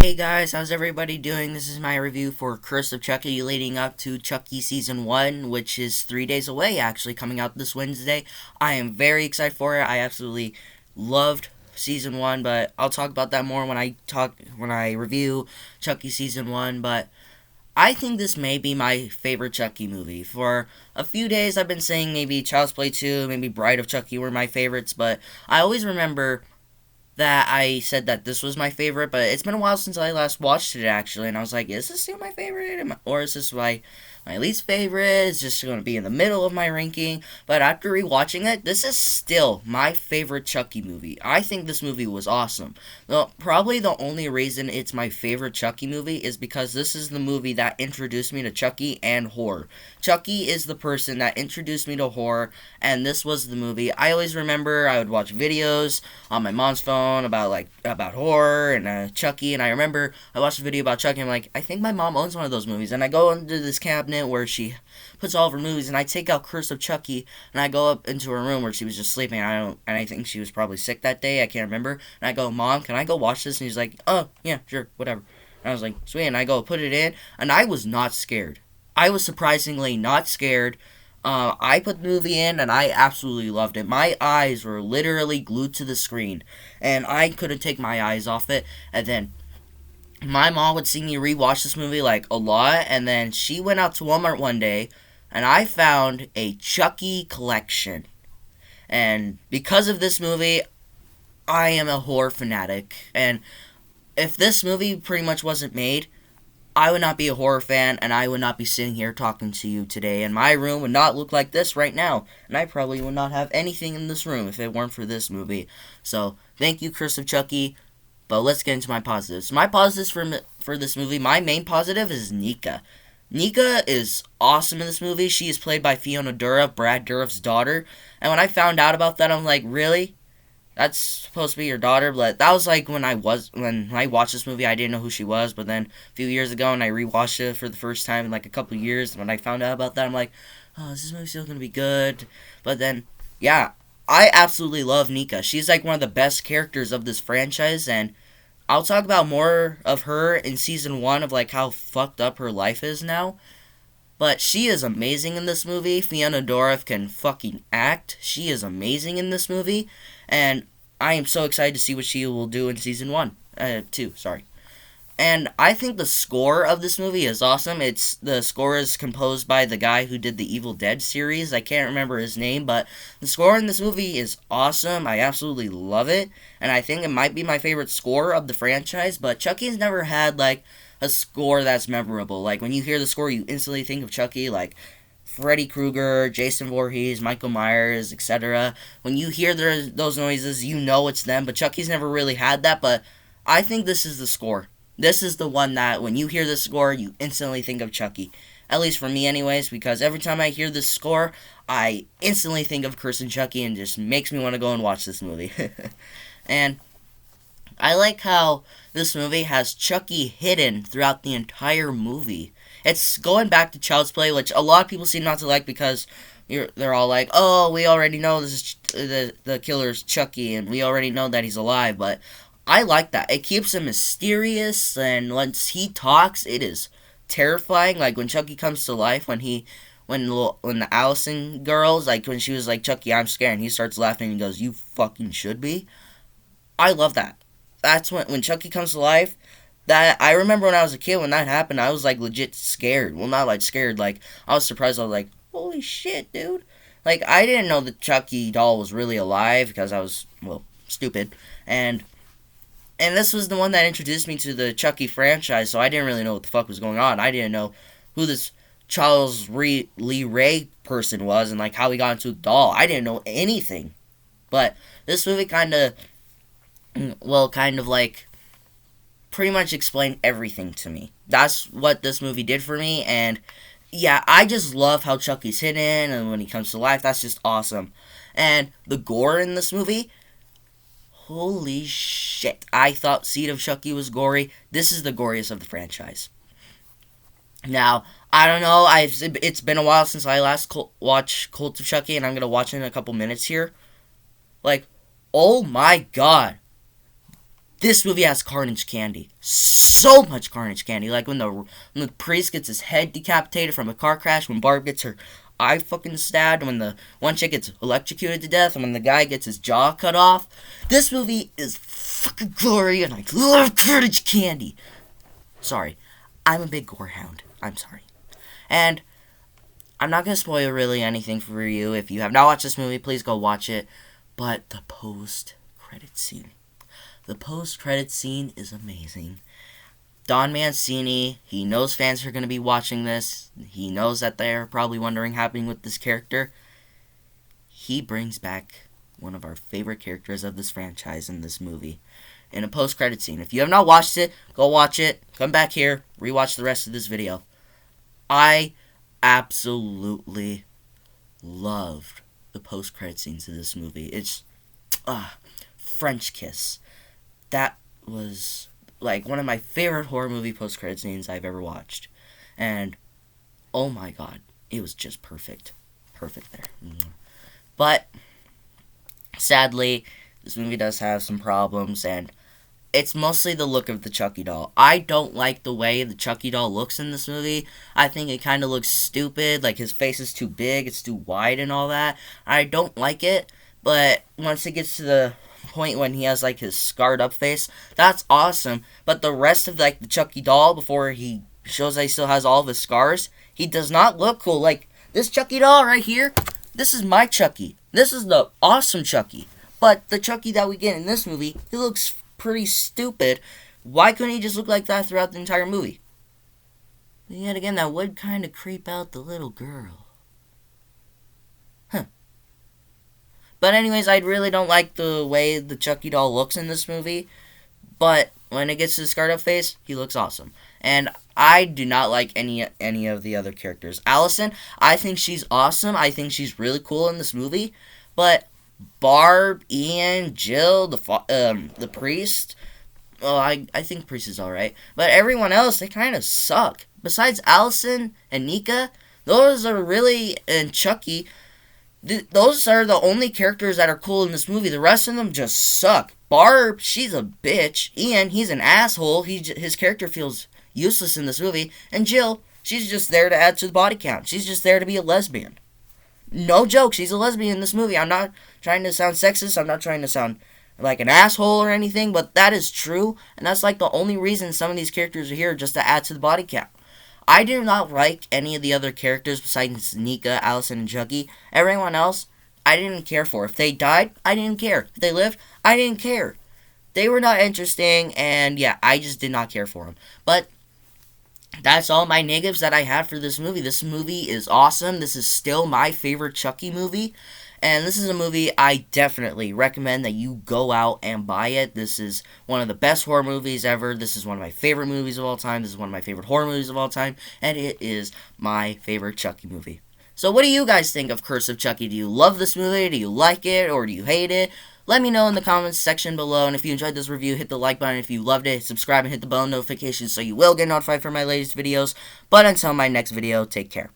Hey guys, how's everybody doing? This is my review for Curse of Chucky leading up to Chucky Season 1, which is 3 days away actually, coming out this Wednesday. I am very excited for it. I absolutely loved Season 1, but I'll talk about that more when I review Chucky Season 1, but I think this may be my favorite Chucky movie. For a few days I've been saying maybe Child's Play 2, maybe Bride of Chucky were my favorites, but I always remember that I said that this was my favorite, but it's been a while since I last watched it actually, and I was like, is this still my favorite? Or is this my least favorite? It's just going to be in the middle of my ranking. But after rewatching it, this is still my favorite Chucky movie. I think this movie was awesome. Well, probably the only reason it's my favorite Chucky movie is because this is the movie that introduced me to Chucky and horror. Chucky is the person that introduced me to horror, and this was the movie. I always remember I would watch videos on my mom's phone about horror and Chucky, and I remember I watched a video about Chucky. And I'm like, I think my mom owns one of those movies, and I go into this cabinet where she puts all of her movies, and I take out Curse of Chucky, and I go up into her room where she was just sleeping. And I think she was probably sick that day. I can't remember. And I go, Mom, can I go watch this? And he's like, Oh yeah, sure, whatever. And I was like, sweet. And I go put it in, and I was not scared. I was surprisingly not scared. I put the movie in and I absolutely loved it. My eyes were literally glued to the screen and I couldn't take my eyes off it. And then my mom would see me rewatch this movie like a lot, and then she went out to Walmart one day and I found a Chucky collection. And because of this movie, I am a horror fanatic. And if this movie pretty much wasn't made, I would not be a horror fan, and I would not be sitting here talking to you today, and my room would not look like this right now, and I probably would not have anything in this room if it weren't for this movie. So, thank you, Curse of Chucky, but let's get into my positives. My positives for this movie, my main positive is Nika. Nika is awesome in this movie. She is played by Fiona Dourif, Brad Dourif's daughter, and when I found out about that, I'm like, really? That's supposed to be your daughter, but that was like when I watched this movie, I didn't know who she was, but then a few years ago, and I rewatched it for the first time in like a couple of years, when I found out about that, I'm like, oh, is this movie still gonna be good? But then, yeah, I absolutely love Nika. She's like one of the best characters of this franchise, and I'll talk about more of her in season 1 of like how fucked up her life is now. But she is amazing in this movie. Fiona Dourif can fucking act. She is amazing in this movie. And I am so excited to see what she will do in season 1. 2, sorry. And I think the score of this movie is awesome. The score is composed by the guy who did the Evil Dead series. I can't remember his name, but the score in this movie is awesome. I absolutely love it, and I think it might be my favorite score of the franchise. But Chucky's never had like a score that's memorable. Like when you hear the score, you instantly think of Chucky, like Freddy Krueger, Jason Voorhees, Michael Myers, etc. When you hear those noises, you know it's them. But Chucky's never really had that. But I think this is the score. This is the one that when you hear this score, you instantly think of Chucky. At least for me, anyways, because every time I hear this score, I instantly think of Curse and Chucky, and just makes me want to go and watch this movie. And I like how this movie has Chucky hidden throughout the entire movie. It's going back to Child's Play, which a lot of people seem not to like because they're all like, oh, we already know this is the killer's Chucky, and we already know that he's alive, but I like that. It keeps him mysterious, and once he talks, it is terrifying. Like when Chucky comes to life, when the Allison girls, like when she was like, Chucky, I'm scared, and he starts laughing and he goes, you fucking should be. I love that. That's when Chucky comes to life. That I remember when I was a kid when that happened, I was like legit scared. Well, not like scared, like I was surprised. I was like, holy shit, dude. Like I didn't know the Chucky doll was really alive because I was, well, stupid. And this was the one that introduced me to the Chucky franchise, so I didn't really know what the fuck was going on. I didn't know who this Lee Ray person was and like how he got into the doll. I didn't know anything. But this movie kind of like pretty much explained everything to me. That's what this movie did for me, and yeah, I just love how Chucky's hidden, and when he comes to life, that's just awesome. And the gore in this movie, holy shit. I thought Seed of Chucky was gory. This is the goriest of the franchise. Now, I don't know, it's been a while since I last watched Cult of Chucky, and I'm going to watch it in a couple minutes here. Like, oh my god. This movie has carnage candy. So much carnage candy. Like when the priest gets his head decapitated from a car crash, when Barb gets her eye fucking stabbed, when the one chick gets electrocuted to death, and when the guy gets his jaw cut off. This movie is fucking glory, and I love carnage candy. Sorry. I'm a big gore hound. I'm sorry. And I'm not going to spoil really anything for you. If you have not watched this movie, please go watch it. But the post-credit scene. The post-credit scene is amazing. Don Mancini, he knows fans are going to be watching this. He knows that they're probably wondering what's happening with this character. He brings back one of our favorite characters of this franchise in this movie in a post-credit scene. If you have not watched it, go watch it. Come back here, rewatch the rest of this video. I absolutely loved the post-credit scenes of this movie. It's French kiss. That was like one of my favorite horror movie post-credit scenes I've ever watched. And oh my god, it was just perfect. Perfect there. But sadly, this movie does have some problems, and it's mostly the look of the Chucky doll. I don't like the way the Chucky doll looks in this movie. I think it kind of looks stupid, like his face is too big, it's too wide and all that. I don't like it, but once it gets to the point when he has like his scarred up face, that's awesome. But the rest of like the Chucky doll, before he shows that he still has all of his scars, he does not look cool. Like this Chucky doll right here, this is my Chucky. This is the awesome Chucky. But the Chucky that we get in this movie, he looks pretty stupid. Why couldn't he just look like that throughout the entire movie? But yet again, that would kind of creep out the little girl. Huh. But anyways, I really don't like the way the Chucky doll looks in this movie. But when it gets to the scarred up face, he looks awesome. And I do not like any of the other characters. Allison, I think she's awesome. I think she's really cool in this movie. But Barb, Ian, Jill, the priest. Well, I think priest is alright. But everyone else, they kind of suck. Besides Allison and Nika, those are really, and Chucky, those are the only characters that are cool in this movie. The rest of them just suck. Barb, she's a bitch. Ian, he's an asshole. His character feels useless in this movie. And Jill, she's just there to add to the body count. She's just there to be a lesbian. No joke, she's a lesbian in this movie. I'm not trying to sound sexist. I'm not trying to sound like an asshole or anything, but that is true. And that's like the only reason some of these characters are here, just to add to the body count. I do not like any of the other characters besides Nika, Allison, and Chucky. Everyone else, I didn't care for. If they died, I didn't care. If they lived, I didn't care. They were not interesting, and yeah, I just did not care for them. But that's all my negatives that I have for this movie. This movie is awesome. This is still my favorite Chucky movie. And this is a movie I definitely recommend that you go out and buy it. This is one of the best horror movies ever. This is one of my favorite movies of all time. This is one of my favorite horror movies of all time. And it is my favorite Chucky movie. So what do you guys think of Curse of Chucky? Do you love this movie? Do you like it? Or do you hate it? Let me know in the comments section below. And if you enjoyed this review, hit the like button. If you loved it, subscribe and hit the bell notification so you will get notified for my latest videos. But until my next video, take care.